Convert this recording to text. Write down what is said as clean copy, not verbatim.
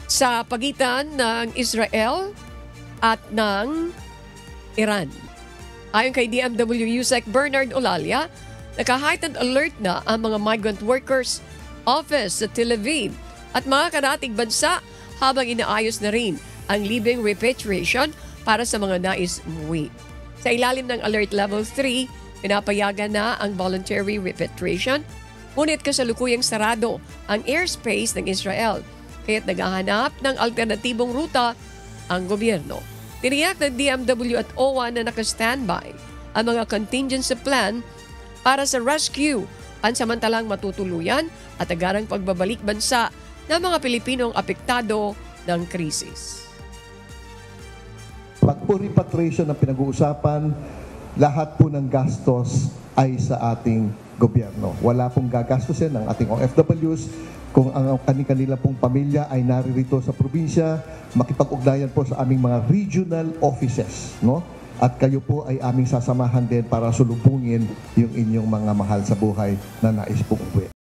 sa pagitan ng Israel at ng Iran. Ayon kay DMW USEC Bernard Olalia, naka-heightened alert na ang mga migrant workers office sa Tel Aviv at mga karatig bansa habang inaayos na rin ang libreng repatriation para sa mga nais umuwi. Sa ilalim ng Alert Level 3, pinapayagan na ang voluntary repatriation, ngunit kasalukuyang sarado ang airspace ng Israel, kaya't naghahanap ng alternatibong ruta ang gobyerno. Tiniyak ng DMW at OWA na naka-standby ang mga contingency plan para sa rescue, pansamantalang matutuluyan at agarang pagbabalik bansa ng mga Pilipinong apektado ng krisis. Pag po repatriation ang pinag-uusapan, lahat po ng gastos ay sa ating gobyerno. Wala pong gagastusin ng ating OFWs. Kung ang kanila pong pamilya ay naririto sa probinsya, makipag-ugnayan po sa aming mga regional offices, no? At kayo po ay aming sasamahan din para sulubungin yung inyong mga mahal sa buhay na nais pong uwi.